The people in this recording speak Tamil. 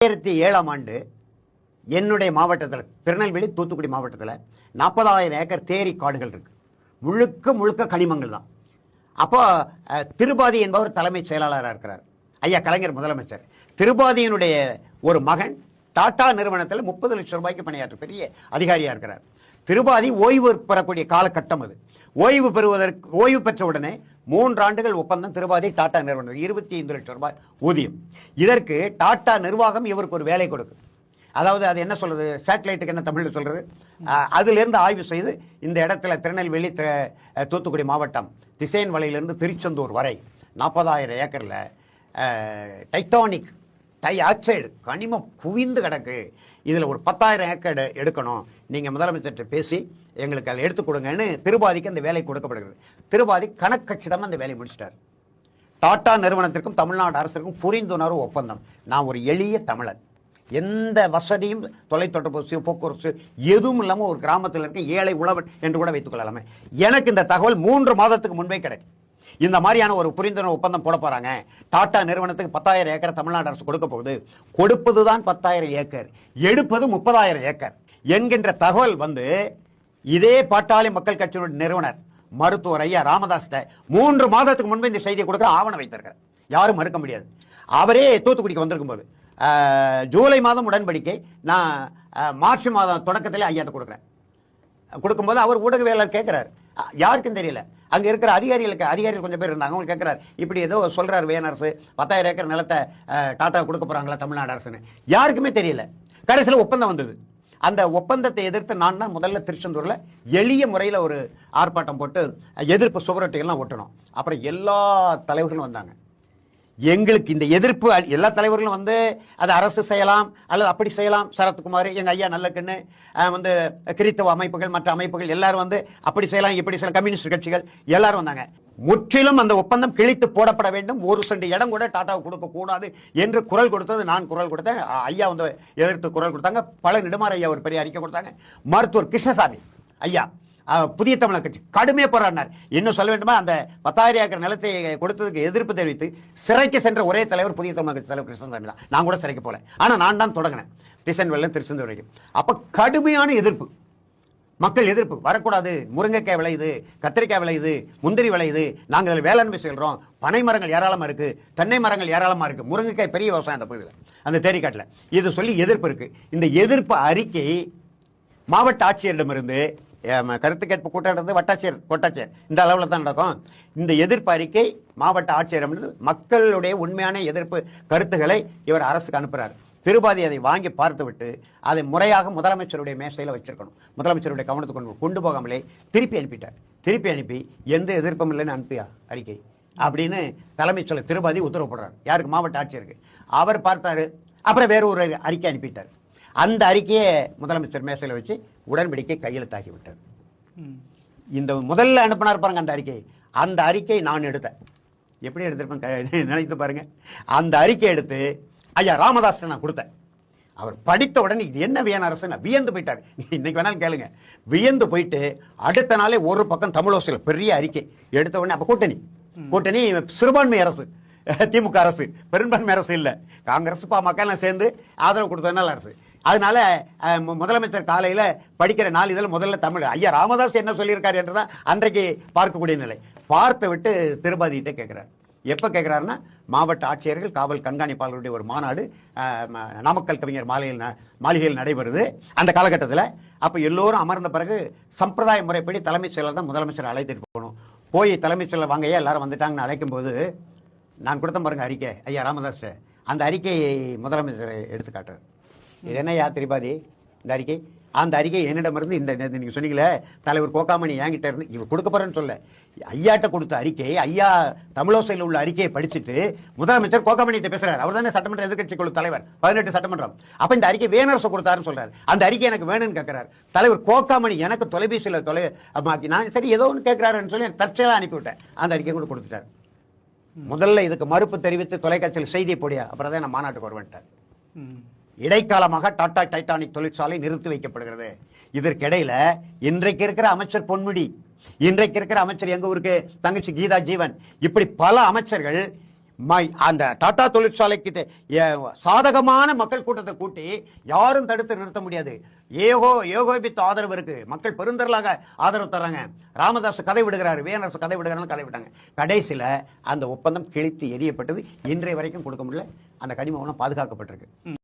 2007ஆம் ஆண்டு என்னுடைய மாவட்டத்தில், திருநெல்வேலி தூத்துக்குடி மாவட்டத்தில் 40,000 ஏக்கர் தேரி காடுகள் இருக்கு. முழுக்க முழுக்க கனிமங்கள் தான். அப்போ திருபாதி என்பவர் தலைமைச் செயலாளராக இருக்கிறார். ஐயா கலைஞர் முதலமைச்சர். திருபாதியினுடைய ஒரு மகன் டாடா நிறுவனத்தில் 30 லட்சம் ரூபாய்க்கு பணியாற்ற பெரிய அதிகாரியாக இருக்கிறார். திருபாதி ஓய்வு பெறக்கூடிய காலகட்டம் அது. ஓய்வு பெற்ற உடனே 3 ஆண்டுகள் ஒப்பந்தம் திருபாதி டாடா நிறுவனம், 25 லட்சம் ரூபாய் ஊதியம். இதற்கு டாடா நிர்வாகம் இவருக்கு ஒரு வேலை கொடுக்கும். அதாவது அது என்ன சொல்றது, சேட்டலைட்டுக்கு என்ன தமிழில் சொல்றது, அதிலிருந்து ஆய்வு செய்து இந்த இடத்துல திருநெல்வேலி தூத்துக்குடி மாவட்டம் திசையன் வலையிலிருந்து திருச்செந்தூர் வரை 40,000 ஏக்கரில் டைட்டானிக் டை ஆக்சைடு கனிமம் குவிந்து கிடக்கு. இதில் ஒரு 10,000 ஏக்கர் எடுக்கணும், நீங்கள் முதலமைச்சர்கிட்ட பேசி எங்களுக்கு அதை எடுத்து கொடுங்கன்னு திருபாதிக்கு அந்த வேலை கொடுக்கப்படுகிறது. திருபாதி கணக்கச்சிதமாக அந்த வேலையை முடிச்சிட்டார். டாடா நிறுவனத்திற்கும் தமிழ்நாடு அரசுக்கும் புரிந்துணர்வு ஒப்பந்தம். நான் ஒரு எளிய தமிழன், எந்த வசதியும் தொலைத்தொடர்பு போக்குவரத்து எதுவும் இல்லாமல் ஒரு கிராமத்தில் இருக்க ஏழை உழவன் என்று கூட வைத்துக் கொள்ளலாமே. எனக்கு இந்த தகவல் 3 மாதத்துக்கு முன்பே கிடைக்கும். இந்த மாதிரியான ஒரு புரிந்துணர்வு ஒப்பந்தம் போட போறாங்க, டாடா நிறுவனத்துக்கு 10,000 ஏக்கர் தமிழ்நாடு அரசு கொடுக்க போகுது, கொடுப்பதுதான் 10,000 ஏக்கர், எடுப்பது 30,000 ஏக்கர் என்கின்ற தகவல் வந்து இதே பாட்டாளி மக்கள் கட்சியினுடைய நிறுவனர் மருத்துவர் ஐயா ராமதாஸ் 3 மாதத்துக்கு முன்பு இந்த செய்தியை கொடுக்குற ஆவணம் வைத்திருக்கிறார். யாரும் மறுக்க முடியாது. அவரே தூத்துக்குடிக்கு வந்திருக்கும் போது ஜூலை மாதம் உடன்படிக்கை நான் மார்ச் மாதம் தொடக்கத்திலே ஐயாட்ட கொடுக்குறேன். கொடுக்கும்போது அவர் ஊடகவியலாளர் கேட்கிறார், யாருக்கும் தெரியல, அங்க இருக்கிற அதிகாரிகள் கொஞ்சம் பேர் இருந்தாங்க, அவங்க கேட்கிறார், இப்படி ஏதோ சொல்றாரு வேன் அரசு 10,000 ஏக்கர் நிலத்தை டாடா கொடுக்க போறாங்களா தமிழ்நாடு அரசுன்னு. யாருக்குமே தெரியல. கடைசியில் ஒப்பந்தம் வந்தது. அந்த ஒப்பந்தத்தை எதிர்த்து நான் தான் முதல்ல திருச்செந்தூர்ல எளிய முறையில் ஒரு ஆர்ப்பாட்டம் போட்டு எதிர்ப்பு சுவரொட்டிகள்லாம் ஒட்டணும். அப்புறம் எல்லா தலைவர்களும் வந்தாங்க. எங்களுக்கு இந்த எதிர்ப்பு எல்லா தலைவர்களும் வந்து அது அரசு செய்யலாம் அல்லது அப்படி செய்யலாம், சரத்குமார் எங்க ஐயா நல்லக்கண்ணு வந்து கிறித்தவ அமைப்புகள் மற்ற அமைப்புகள் எல்லாரும் வந்து அப்படி செய்யலாம் இப்படி செய்யலாம், கம்யூனிஸ்ட் கட்சிகள் எல்லாரும் வந்தாங்க. முற்றிலும் அந்த ஒப்பந்தம் கிழித்து போடப்பட வேண்டும், 1 சென்ட் இடம் கூட டாட்டாவுக்கு கொடுக்க கூடாது என்று குரல் கொடுத்தது நான் குரல் கொடுத்தேன். ஐயா வந்து எதிர்த்து குரல் கொடுத்தாங்க. பல நெடுமாற ஐயா ஒரு பெரிய அறிக்கை கொடுத்தாங்க. மருத்துவர் கிருஷ்ணசாமி ஐயா புதிய தமிழர் கட்சி கடுமையாக போராடினார். இன்னும் சொல்ல வேண்டுமா, அந்த 10,000 ஏக்கர் நிலத்தை கொடுத்ததுக்கு எதிர்ப்பு தெரிவித்து சிறைக்கு சென்ற ஒரே தலைவர் புதிய தமிழர் கட்சி தலைவர் கிருஷ்ணசாமி தான். நான் கூட சிறைக்கு போல, ஆனால் நான் தான் தொடங்கினேன் திசையன் திருச்செந்தூர் வரைக்கும். அப்போ கடுமையான எதிர்ப்பு, மக்கள் எதிர்ப்பு வரக்கூடாது, முருங்கைக்காய் விளையுது, கத்திரிக்காய் விளையுது, முந்திரி விளையுது, நாங்கள் அதில் வேளாண்மை செய்கிறோம், பனை மரங்கள் ஏராளமாக இருக்கு, தென்னை மரங்கள் ஏராளமாக இருக்கு, முருங்கைக்காய் பெரிய விவசாயம் அந்த பகுதியில் அந்த தேரிக்காட்டில், இது சொல்லி எதிர்ப்பு இருக்கு. இந்த எதிர்ப்பு அறிக்கை மாவட்ட ஆட்சியரிடமிருந்து கருத்து கேட்பு கூட்டம் நடந்து கோட்டாட்சியர் இந்த அளவில் தான் நடக்கும். இந்த எதிர்ப்பு அறிக்கை மாவட்ட ஆட்சியரிடம் மக்களுடைய உண்மையான எதிர்ப்பு கருத்துக்களை இவர் அரசுக்கு அனுப்புகிறார். திருபாதி அதை வாங்கி பார்த்துவிட்டு அதை முறையாக முதலமைச்சருடைய மேசையில் வச்சிருக்கணும், முதலமைச்சருடைய கவனத்துக்கு கொண்டு போகாமலே திருப்பி அனுப்பிட்டார். திருப்பி அனுப்பி எந்த எதிர்ப்பும் இல்லைன்னு அனுப்பியா அறிக்கை அப்படின்னு தலைமைச் செயலர் திருபாதி உத்தரவுப்படுறார். யாருக்கு? மாவட்ட ஆட்சியருக்கு. அவர் பார்த்தாரு. அப்புறம் வேற ஒரு அறிக்கை அனுப்பிட்டார். அந்த அறிக்கையை முதலமைச்சர் மேசையில் வச்சு உடன்படிக்கை கையெழுத்தாக்கி விட்டது. இந்த முதல்ல அனுப்பினார் பாருங்க அந்த அறிக்கை நான் எடுத்தேன். எப்படி எடுத்திருப்பேன் நினைத்து பாருங்க. அந்த அறிக்கை எடுத்து ஐயா ராமதாஸ் நான் கொடுத்தேன். அவர் படித்த உடனே இது என்ன வியன் அரசு வியந்து போயிட்டார். இன்னைக்கு வேணாலும் கேளுங்க. வியந்து போயிட்டு அடுத்த நாளே ஒரு பக்கம் தமிழோசையில் பெரிய அறிக்கை எடுத்த உடனே அப்ப கூட்டணி சிறுபான்மை அரசு, திமுக அரசு, பெரும்பான்மை அரசு இல்லை, காங்கிரஸ் பாமக சேர்ந்து ஆதரவு கொடுத்ததுனால அரசு. அதனால முதலமைச்சர் காலையில படிக்கிற நாள் இதில் முதல்ல தமிழ் ஐயா ராமதாஸ் என்ன சொல்லியிருக்காரு என்றுதான் அன்றைக்கு பார்க்கக்கூடிய நிலை. பார்த்து விட்டு திருபாதிகிட்ட கேட்கிறார். எப்ப கேட்கிறாருன்னா, மாவட்ட ஆட்சியர்கள் காவல் கண்காணிப்பாளருடைய ஒரு மாநாடு நாமக்கல் கவிஞர் மாளிகையில் நடைபெறுது அந்த காலகட்டத்தில். அப்ப எல்லோரும் அமர்ந்த பிறகு சம்பிரதாய முறைப்படி தலைமைச் செயலர் தான் முதலமைச்சர் அழைத்துட்டு போகணும். போய் தலைமைச் செயலர் வாங்கய்யா எல்லாரும் வந்துட்டாங்கன்னு அழைக்கும் போது நான் கொடுத்த பாருங்க அறிக்கை ஐயா ராமதாஸ். அந்த அறிக்கையை முதலமைச்சர் எடுத்து காட்டுறார். இது என்னையா திரிபாதி இந்த அறிக்கை? அந்த அறிக்கை என்னிடமிருந்து இந்த நீங்க சொன்னீங்களே தலைவர் கோகாமணி என்கிட்ட இருந்து இவர் கொடுக்க போறேன்னு சொல்ல, ஐயாட்ட கொடுத்த அறிக்கை, ஐயா தமிழோசையில் உள்ள அறிக்கையை படிச்சுட்டு முதலமைச்சர் கோகாமணிகிட்ட பேசுறாரு. அவர் தானே சட்டமன்ற எதிர்கட்சி குழு தலைவர், 18 சட்டமன்றம். அப்ப இந்த அறிக்கை வேணரசு கொடுத்தாருன்னு சொல்றாரு. அந்த அறிக்கை எனக்கு வேணும்னு கேட்கிறார் தலைவர் கோகாமணி. எனக்கு தொலைபேசியில் நான் சரி ஏதோ ஒன்று கேட்கிறாருன்னு சொல்லி தற்செயலாக அனுப்பிவிட்டேன். அந்த அறிக்கை கூட கொடுத்துட்டார். முதல்ல இதுக்கு மறுப்பு தெரிவித்து தொலைக்காட்சியில் செய்தியை போடியா, அப்புறம் தான் நான் மாநாட்டுக்கு வருவேன்ட்டார். இடைக்காலமாக டாடா டைட்டானிக் தொழிற்சாலை நிறுத்தி வைக்கப்படுகிறது. இதற்கிடையில இன்றைக்கு இருக்கிற அமைச்சர் பொன்முடி, இன்றைக்கு இருக்கிற அமைச்சர் எங்க ஊருக்கு தங்கச்சி கீதா ஜீவன், இப்படி பல அமைச்சர்கள் அந்த டாடா தொழிற்சாலைக்கு சாதகமான மக்கள் கூட்டத்தை கூட்டி யாரும் தடுத்து நிறுத்த முடியாது. ஏகோபித்த ஆதரவு இருக்கு, மக்கள் பெருந்தரலாக ஆதரவு தர்றாங்க. ராமதாஸ் கதை விடுகிறாரு, வேணரசு கதை விடுகிறாங்க, கதை விட்டாங்க. கடைசியில் அந்த ஒப்பந்தம் கிழித்து எரியப்பட்டது. இன்றைய வரைக்கும் கொடுக்க முடியல. அந்த கனிம வளம் பாதுகாக்கப்பட்டிருக்கு.